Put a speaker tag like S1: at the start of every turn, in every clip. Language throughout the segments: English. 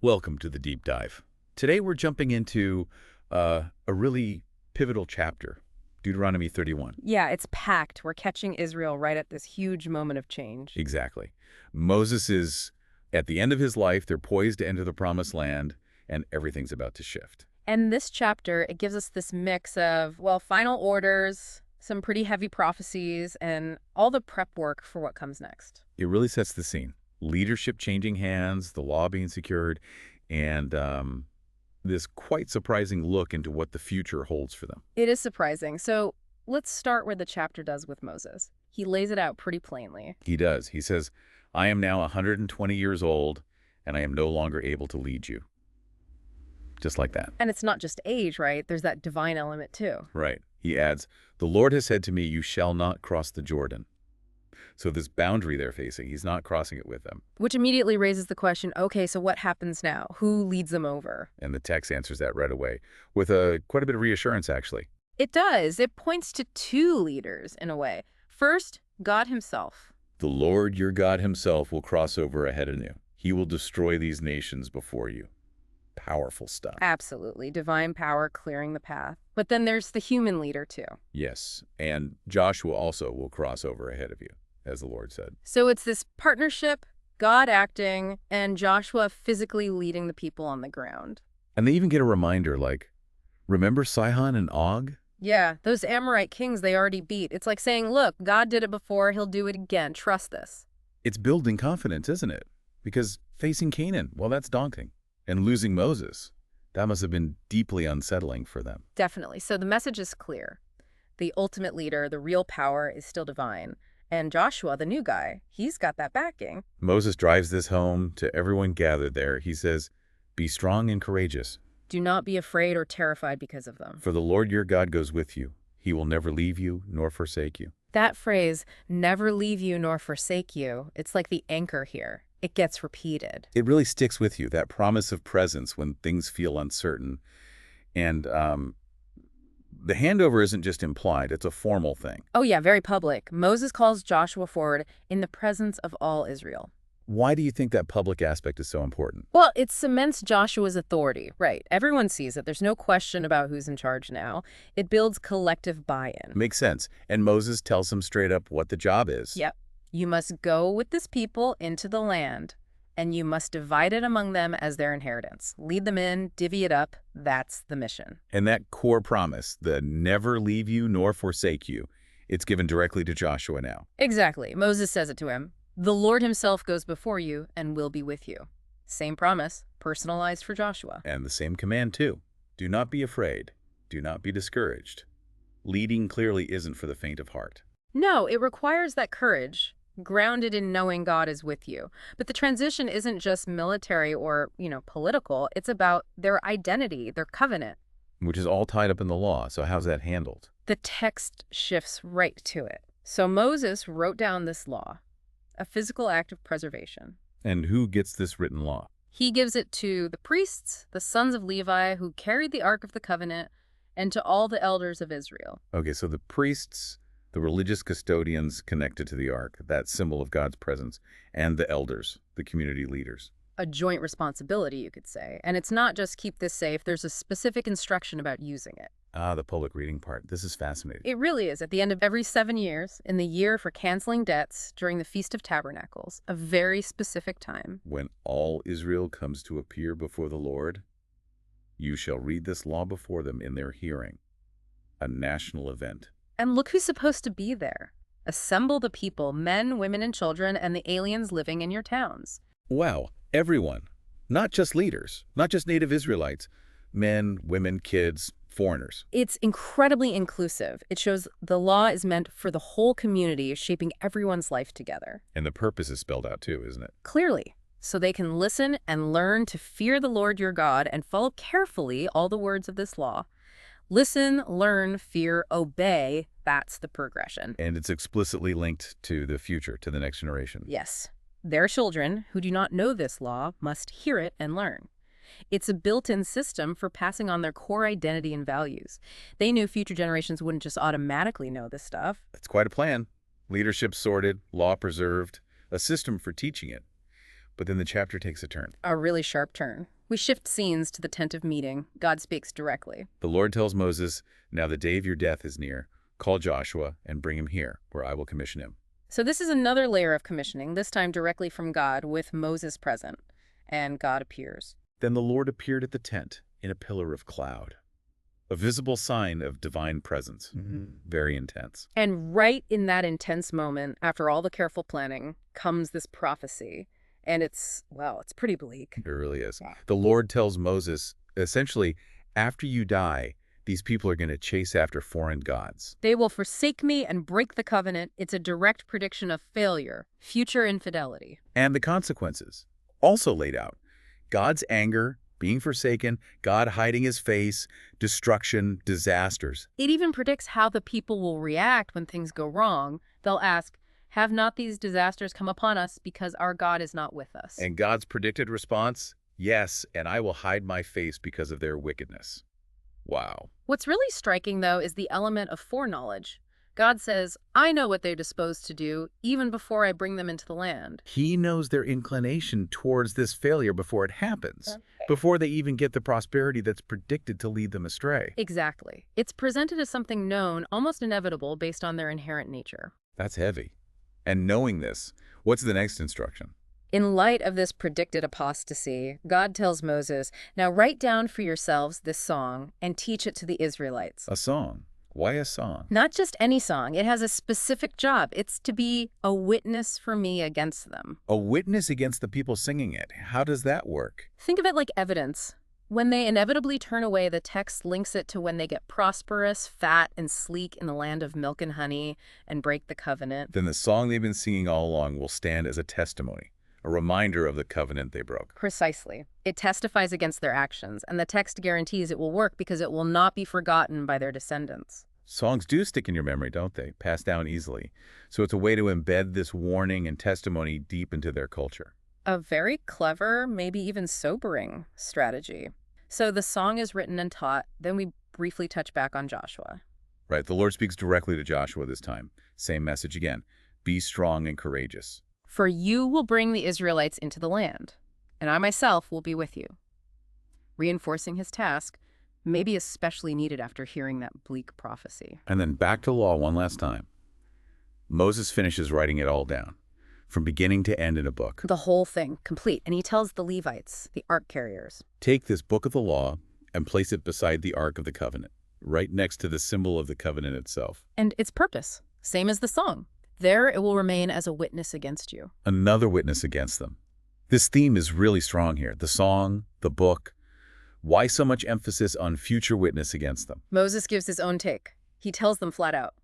S1: Welcome to the deep dive. Today we're jumping into a really pivotal chapter, Deuteronomy 31.
S2: Yeah, it's packed. We're catching Israel right at this huge moment of change.
S1: Exactly. Moses is at the end of his life. They're poised to enter the promised land, and everything's about to shift.
S2: And this chapter, it gives us this mix of, well, final orders, some pretty heavy prophecies, and all the prep work for what comes next.
S1: It really sets the scene. Leadership changing hands, the law being secured, and this quite surprising look into what the future holds for them.
S2: It is surprising. So let's start where the chapter does with Moses. He lays it out pretty plainly.
S1: He does. He says, I am now 120 years old, and I am no longer able to lead you. Just like that.
S2: And it's not just age, right? There's that divine element too.
S1: Right. He adds, the Lord has said to me, you shall not cross the Jordan. So this boundary they're facing, he's not crossing it with them.
S2: Which immediately raises the question, okay, so what happens now? Who leads them over?
S1: And the text answers that right away with quite a bit of reassurance, actually.
S2: It does. It points to two leaders, in a way. First, God himself.
S1: The Lord your God himself will cross over ahead of you. He will destroy these nations before you. Powerful stuff.
S2: Absolutely. Divine power clearing the path. But then there's the human leader, too.
S1: Yes, and Joshua also will cross over ahead of you, as the Lord said.
S2: So it's this partnership, God acting, and Joshua physically leading the people on the ground.
S1: And they even get a reminder like, remember Sihon and Og?
S2: Yeah, those Amorite kings they already beat. It's like saying, look, God did it before, he'll do it again. Trust this.
S1: It's building confidence, isn't it? Because facing Canaan, well, that's daunting. And losing Moses, that must have been deeply unsettling for them.
S2: Definitely. So the message is clear. The ultimate leader, the real power, is still divine. And Joshua, the new guy, he's got that backing.
S1: Moses drives this home to everyone gathered there. He says, be strong and courageous.
S2: Do not be afraid or terrified because of them.
S1: For the Lord your God goes with you. He will never leave you nor forsake you.
S2: That phrase, never leave you nor forsake you, it's like the anchor here. It gets repeated.
S1: It really sticks with you, that promise of presence when things feel uncertain. And the handover isn't just implied, it's a formal thing.
S2: Oh yeah, very public. Moses calls Joshua forward in the presence of all Israel.
S1: Why do you think that public aspect is so important?
S2: Well, it cements Joshua's authority, right? Everyone sees it. There's no question about who's in charge now. It builds collective buy-in.
S1: Makes sense. And Moses tells them straight up what the job is.
S2: Yep. You must go with this people into the land, and you must divide it among them as their inheritance. Lead them in, divvy it up. That's the mission.
S1: And that core promise, the never leave you nor forsake you, it's given directly to Joshua now.
S2: Exactly. Moses says it to him. The Lord himself goes before you and will be with you. Same promise, personalized for Joshua.
S1: And the same command, too. Do not be afraid. Do not be discouraged. Leading clearly isn't for the faint of heart.
S2: No, it requires that courage, grounded in knowing God is with you. But the transition isn't just military or, political. It's about their identity, their covenant.
S1: Which is all tied up in the law. So how's that handled?
S2: The text shifts right to it. So Moses wrote down this law, a physical act of preservation.
S1: And who gets this written law?
S2: He gives it to the priests, the sons of Levi, who carried the Ark of the Covenant, and to all the elders of Israel.
S1: Okay, so the priests, the religious custodians connected to the Ark, that symbol of God's presence, and the elders, the community leaders.
S2: A joint responsibility, you could say. And it's not just keep this safe. There's a specific instruction about using it.
S1: Ah, the public reading part. This is fascinating.
S2: It really is. At the end of every 7 years, in the year for canceling debts, during the Feast of Tabernacles, a very specific time.
S1: When all Israel comes to appear before the Lord, you shall read this law before them in their hearing. A national event.
S2: And look who's supposed to be there. Assemble the people, men, women, and children, and the aliens living in your towns.
S1: Wow, everyone. Not just leaders, not just native Israelites. Men, women, kids, foreigners.
S2: It's incredibly inclusive. It shows the law is meant for the whole community, shaping everyone's life together.
S1: And the purpose is spelled out too, isn't it?
S2: Clearly, so they can listen and learn to fear the Lord your God and follow carefully all the words of this law. Listen, learn, fear, obey. That's the progression.
S1: And it's explicitly linked to the future, to the next generation.
S2: Yes. Their children, who do not know this law, must hear it and learn. It's a built-in system for passing on their core identity and values. They knew future generations wouldn't just automatically know this stuff.
S1: It's quite a plan. Leadership sorted, law preserved, a system for teaching it. But then the chapter takes a turn.
S2: A really sharp turn. We shift scenes to the tent of meeting. God speaks directly.
S1: The Lord tells Moses, "Now the day of your death is near. Call Joshua and bring him here, where I will commission him."
S2: So this is another layer of commissioning, this time directly from God with Moses present. And God appears.
S1: Then the Lord appeared at the tent in a pillar of cloud, a visible sign of divine presence. Very intense.
S2: And right in that intense moment, after all the careful planning, comes this prophecy. And it's pretty bleak.
S1: It really is.
S2: Yeah.
S1: The Lord tells Moses, essentially, after you die, these people are going to chase after foreign gods.
S2: They will forsake me and break the covenant. It's a direct prediction of failure, future infidelity.
S1: And the consequences, also laid out. God's anger, being forsaken, God hiding his face, destruction, disasters.
S2: It even predicts how the people will react when things go wrong. They'll ask, have not these disasters come upon us because our God is not with us?
S1: And God's predicted response, yes, and I will hide my face because of their wickedness. Wow.
S2: What's really striking, though, is the element of foreknowledge. God says, I know what they're disposed to do, even before I bring them into the land.
S1: He knows their inclination towards this failure before it happens, before they even get the prosperity that's predicted to lead them astray.
S2: Exactly. It's presented as something known, almost inevitable, based on their inherent nature.
S1: That's heavy. And knowing this, what's the next instruction?
S2: In light of this predicted apostasy, God tells Moses, now write down for yourselves this song and teach it to the Israelites.
S1: A song. Why a song?
S2: Not just any song. It has a specific job. It's to be a witness for me against them.
S1: A witness against the people singing it. How does that work?
S2: Think of it like evidence. When they inevitably turn away, the text links it to when they get prosperous, fat, and sleek in the land of milk and honey and break the covenant.
S1: Then the song they've been singing all along will stand as a testimony, a reminder of the covenant they broke.
S2: Precisely. It testifies against their actions, and the text guarantees it will work because it will not be forgotten by their descendants.
S1: Songs do stick in your memory, don't they? Passed down easily. So it's a way to embed this warning and testimony deep into their culture.
S2: A very clever, maybe even sobering strategy. So the song is written and taught, then we briefly touch back on Joshua.
S1: Right, the Lord speaks directly to Joshua this time. Same message again. Be strong and courageous.
S2: For you will bring the Israelites into the land, and I myself will be with you. Reinforcing his task, maybe especially needed after hearing that bleak prophecy.
S1: And then back to law one last time. Moses finishes writing it all down, from beginning to end in a book.
S2: The whole thing, complete. And he tells the Levites, the ark carriers,
S1: take this book of the law and place it beside the Ark of the Covenant, right next to the symbol of the covenant itself.
S2: And its purpose, same as the song. There it will remain as a witness against you.
S1: Another witness against them. This theme is really strong here. The song, the book. Why so much emphasis on future witness against them?
S2: Moses gives his own take. He tells them flat out,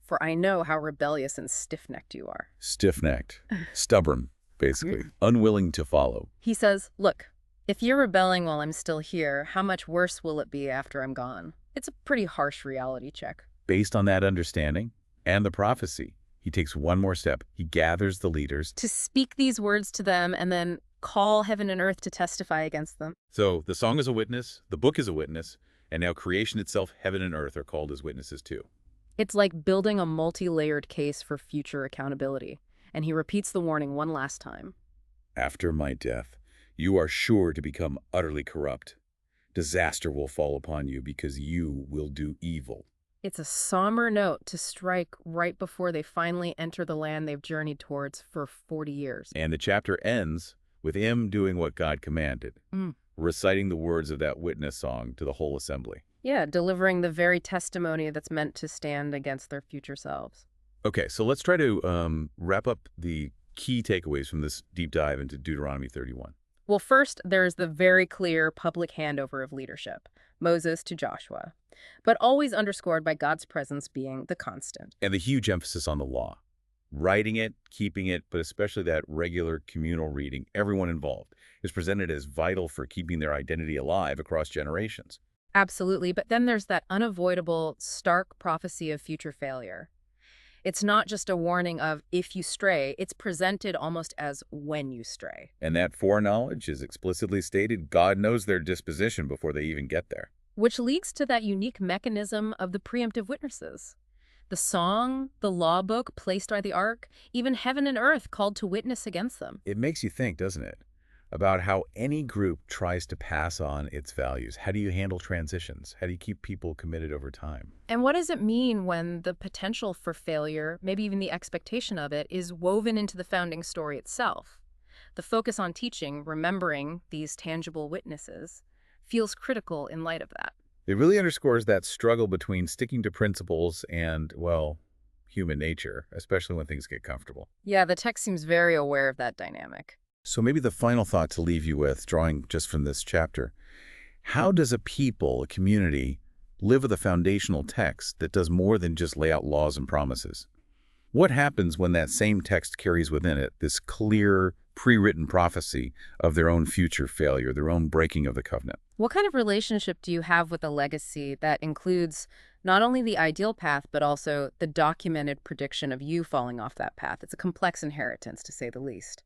S2: for I know how rebellious and stiff-necked you are.
S1: Stiff-necked. Stubborn, basically. Unwilling to follow.
S2: He says, look, if you're rebelling while I'm still here, how much worse will it be after I'm gone? It's a pretty harsh reality check.
S1: Based on that understanding and the prophecy, he takes one more step. He gathers the leaders
S2: to speak these words to them and then call heaven and earth to testify against them.
S1: So the song is a witness, the book is a witness, and now creation itself, heaven and earth, are called as witnesses too.
S2: It's like building a multi-layered case for future accountability. And he repeats the warning one last time.
S1: After my death, you are sure to become utterly corrupt. Disaster will fall upon you because you will do evil.
S2: It's a somber note to strike right before they finally enter the land they've journeyed towards for 40 years.
S1: And the chapter ends with him doing what God commanded, reciting the words of that witness song to the whole assembly.
S2: Yeah, delivering the very testimony that's meant to stand against their future selves.
S1: Okay, so let's try to wrap up the key takeaways from this deep dive into Deuteronomy 31.
S2: Well, first, there's the very clear public handover of leadership, Moses to Joshua, but always underscored by God's presence being the constant.
S1: And the huge emphasis on the law. Writing it, keeping it, but especially that regular communal reading, everyone involved, is presented as vital for keeping their identity alive across generations.
S2: Absolutely, but then there's that unavoidable, stark prophecy of future failure. It's not just a warning of if you stray, it's presented almost as when you stray.
S1: And that foreknowledge is explicitly stated. God knows their disposition before they even get there.
S2: Which leads to that unique mechanism of the preemptive witnesses. The song, the law book placed by the ark, even heaven and earth called to witness against them.
S1: It makes you think, doesn't it, about how any group tries to pass on its values. How do you handle transitions? How do you keep people committed over time?
S2: And what does it mean when the potential for failure, maybe even the expectation of it, is woven into the founding story itself? The focus on teaching, remembering these tangible witnesses, feels critical in light of that.
S1: It really underscores that struggle between sticking to principles and, well, human nature, especially when things get comfortable.
S2: Yeah, the text seems very aware of that dynamic.
S1: So maybe the final thought to leave you with, drawing just from this chapter, how does a people, a community, live with a foundational text that does more than just lay out laws and promises? What happens when that same text carries within it this clear, pre-written prophecy of their own future failure, their own breaking of the covenant?
S2: What kind of relationship do you have with a legacy that includes not only the ideal path, but also the documented prediction of you falling off that path? It's a complex inheritance, to say the least.